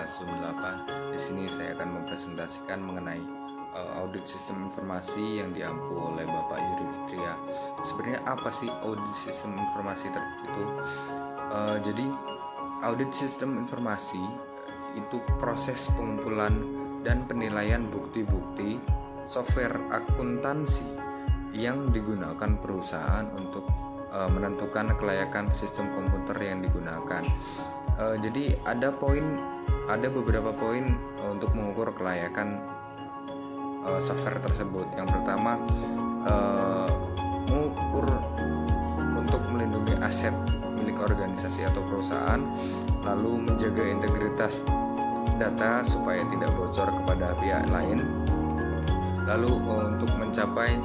kelas 8. Di sini saya akan mempresentasikan mengenai audit sistem informasi yang diampu oleh Bapak Yuri Fitria. Sebenarnya apa sih audit sistem informasi itu? Jadi audit sistem informasi itu proses pengumpulan dan penilaian bukti-bukti software akuntansi yang digunakan perusahaan untuk menentukan kelayakan sistem komputer yang digunakan. Jadi ada beberapa poin untuk mengukur kelayakan software tersebut. Yang pertama, mengukur untuk melindungi aset milik organisasi atau perusahaan, lalu menjaga integritas data supaya tidak bocor kepada pihak lain, lalu untuk mencapai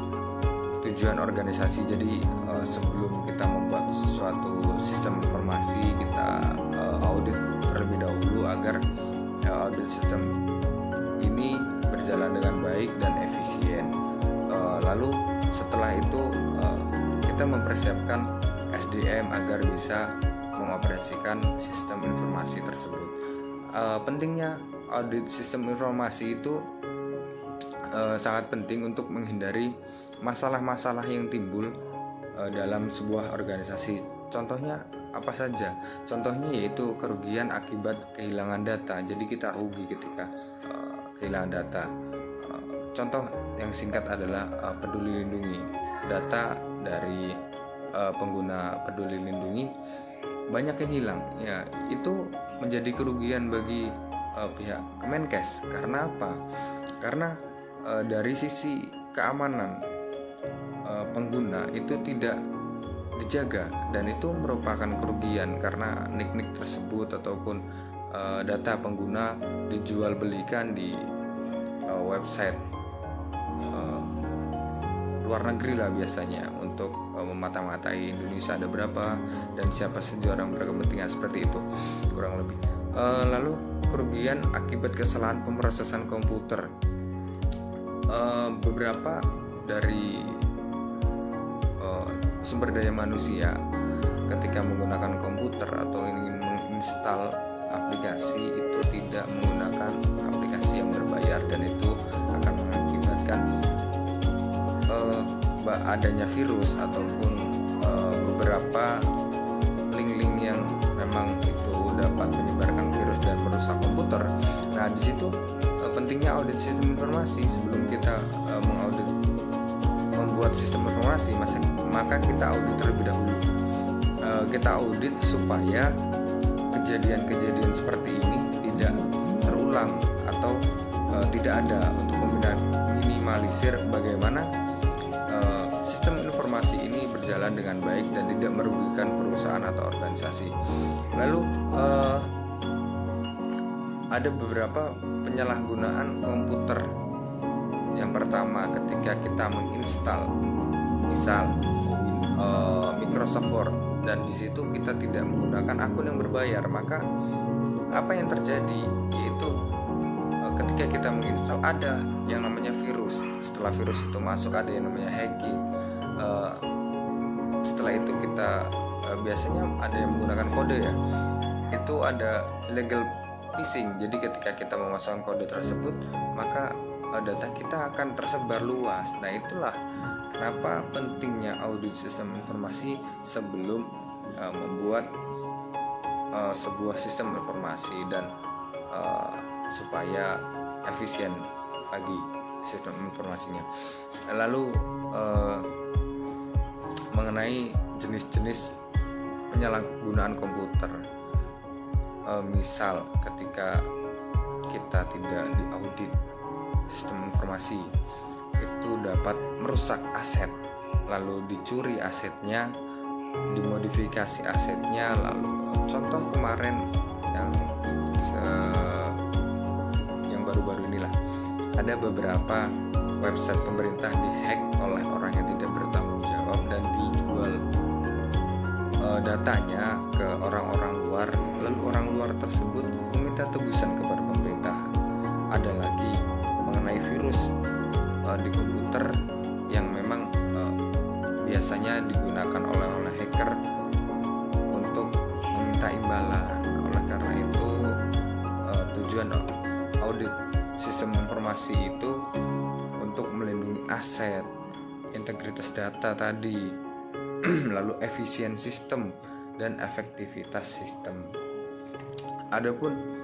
tujuan organisasi. Jadi sebelum kita membuat sesuatu sistem informasi, kita audit terlebih dahulu agar audit sistem ini berjalan dengan baik dan efisien. Lalu setelah itu kita mempersiapkan SDM agar bisa mengoperasikan sistem informasi tersebut. Pentingnya audit sistem informasi itu sangat penting untuk menghindari masalah-masalah yang timbul dalam sebuah organisasi. Contohnya apa saja? Contohnya yaitu kerugian akibat kehilangan data. Jadi kita rugi ketika kehilangan data. Contoh yang singkat adalah Peduli Lindungi. Data dari pengguna Peduli Lindungi banyak yang hilang. Ya, itu menjadi kerugian bagi pihak Kemenkes. Karena apa? Karena dari sisi keamanan pengguna itu tidak dijaga, dan itu merupakan kerugian karena nik-nik tersebut ataupun data pengguna dijual belikan di website luar negeri lah biasanya untuk memata-matai Indonesia ada berapa dan siapa saja orang berkepentingan, seperti itu kurang lebih. Lalu kerugian akibat kesalahan pemrosesan komputer. Beberapa dari sumber daya manusia ketika menggunakan komputer atau ingin menginstal aplikasi itu tidak menggunakan aplikasi yang berbayar, dan itu akan mengakibatkan adanya virus ataupun beberapa link-link yang memang itu dapat menyebarkan virus dan merusak komputer. Nah, di situ pentingnya audit sistem informasi. Sebelum kita membuat sistem informasi, maka kita audit terlebih dahulu. Kita audit supaya kejadian-kejadian seperti ini tidak terulang atau tidak ada, untuk meminimalisir bagaimana sistem informasi ini berjalan dengan baik dan tidak merugikan perusahaan atau organisasi. Lalu ada beberapa penyalahgunaan komputer. Yang pertama, ketika kita menginstal misal Microsoft Word dan di situ kita tidak menggunakan akun yang berbayar, maka apa yang terjadi yaitu ketika kita menginstal ada yang namanya virus. Setelah virus itu masuk ada yang namanya hacking. Setelah itu kita biasanya ada yang menggunakan kode ya. Itu ada illegal phishing. Jadi ketika kita memasukkan kode tersebut, maka data kita akan tersebar luas. Nah, itulah kenapa pentingnya audit sistem informasi sebelum membuat sebuah sistem informasi dan supaya efisien lagi sistem informasinya. Lalu mengenai jenis-jenis penyalahgunaan komputer, misal ketika kita tidak diaudit sistem informasi itu dapat merusak aset, lalu dicuri asetnya, dimodifikasi asetnya. Lalu contoh kemarin yang baru-baru inilah, ada beberapa website pemerintah dihack oleh orang yang tidak bertanggung jawab dan dijual datanya ke orang-orang luar, lalu orang luar tersebut meminta tebusan kepada pemerintah. Ada lagi mengenai virus di komputer yang memang biasanya digunakan oleh hacker untuk meminta imbalan. Oleh karena itu tujuan audit sistem informasi itu untuk melindungi aset, integritas data tadi, lalu efisien sistem dan efektivitas sistem. Adapun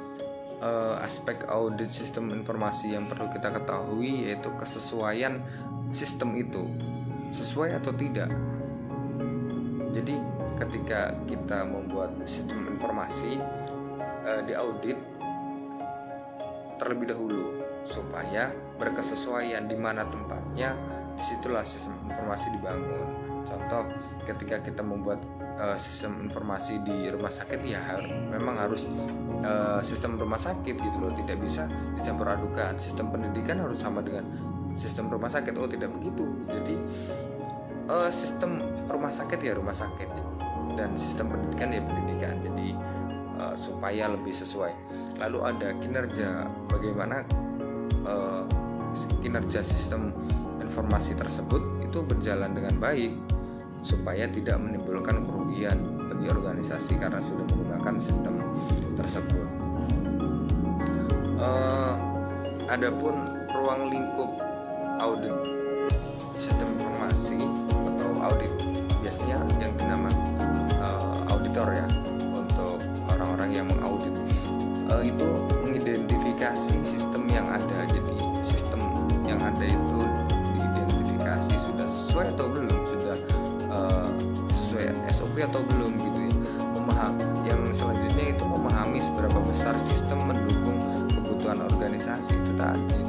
aspek audit sistem informasi yang perlu kita ketahui yaitu kesesuaian sistem itu sesuai atau tidak. Jadi ketika kita membuat sistem informasi diaudit terlebih dahulu supaya berkesesuaian di mana tempatnya, disitulah sistem informasi dibangun. Contoh, ketika kita membuat sistem informasi di rumah sakit, ya memang harus sistem rumah sakit gitu loh, tidak bisa dicampur adukan. Sistem pendidikan harus sama dengan sistem rumah sakit. Oh, tidak begitu. Jadi sistem rumah sakit ya rumah sakit, dan sistem pendidikan ya pendidikan. Jadi supaya lebih sesuai. Lalu ada kinerja, bagaimana kinerja sistem informasi tersebut itu berjalan dengan baik supaya tidak menimbulkan kerugian bagi organisasi karena sudah menggunakan sistem tersebut. Adapun ruang lingkup audit sistem informasi atau audit, biasanya yang dinamakan auditor ya, untuk orang-orang yang mengaudit itu mengidentifikasi sistem yang ada. Jadi sistem yang ada itu diidentifikasi sudah sesuai atau belum, sudah sesuai SOP atau belum gitu ya. Yang selanjutnya itu memahami seberapa besar sistem mendukung kebutuhan organisasi itu tadi,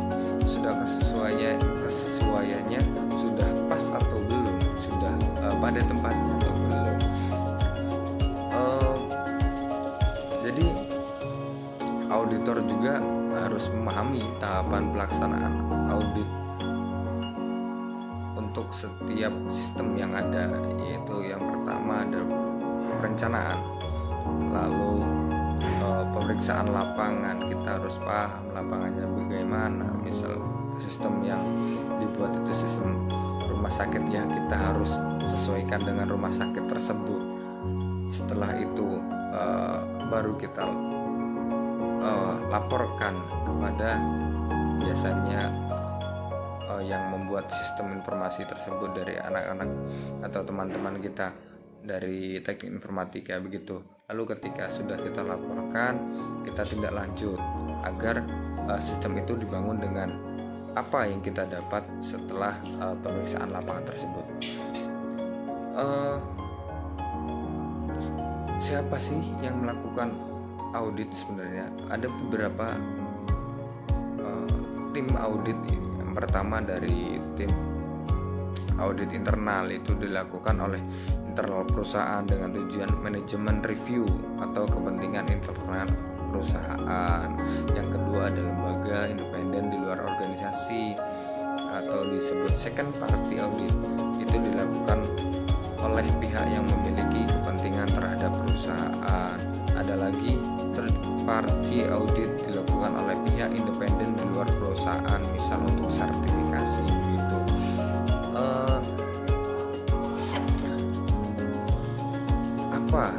sudah kesesuaiannya sudah pas atau belum, sudah pada tempatnya atau belum. Jadi auditor juga harus memahami tahapan pelaksanaan audit untuk setiap sistem yang ada, yaitu yang pertama adalah perencanaan, lalu pemeriksaan lapangan. Kita harus paham lapangannya bagaimana. Misal sistem yang dibuat itu sistem rumah sakit, ya kita harus sesuaikan dengan rumah sakit tersebut. Setelah itu baru kita laporkan kepada biasanya yang membuat sistem informasi tersebut dari anak-anak atau teman-teman kita dari teknik informatika begitu. Lalu ketika sudah kita laporkan, kita tindak lanjut agar sistem itu dibangun dengan apa yang kita dapat setelah pemeriksaan lapangan tersebut. Siapa sih yang melakukan audit sebenarnya? Ada beberapa tim audit. Yang pertama dari tim audit internal, itu dilakukan oleh internal perusahaan dengan tujuan manajemen review atau kepentingan internal perusahaan. Yang kedua ada lembaga independen di luar organisasi atau disebut second party audit, itu dilakukan oleh pihak yang memiliki kepentingan terhadap perusahaan. Ada lagi third party audit, dilakukan oleh pihak independen di luar perusahaan, misal untuk sertifikasi gitu. Apa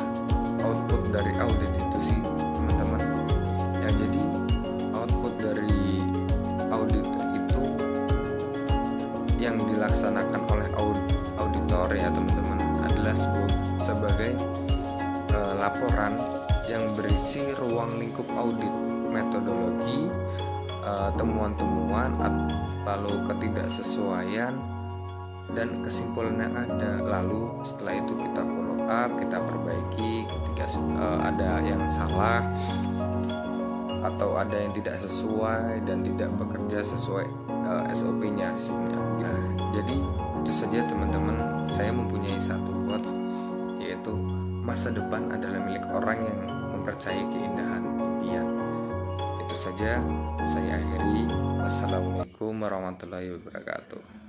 output dari audit itu sih teman-teman? Ya, jadi output dari audit itu yang dilaksanakan oleh auditor ya teman-teman adalah sebagai laporan yang berisi ruang lingkup audit, metodologi, temuan-temuan, lalu ketidaksesuaian dan kesimpulan yang ada. Lalu setelah itu kita follow up, kita perbaiki ketika ada yang salah atau ada yang tidak sesuai dan tidak bekerja sesuai SOP-nya. Jadi itu saja teman-teman, saya mempunyai satu quotes, yaitu masa depan adalah milik orang yang mempercayai keindahan impian. Itu saja, saya akhiri. Wassalamualaikum warahmatullahi wabarakatuh.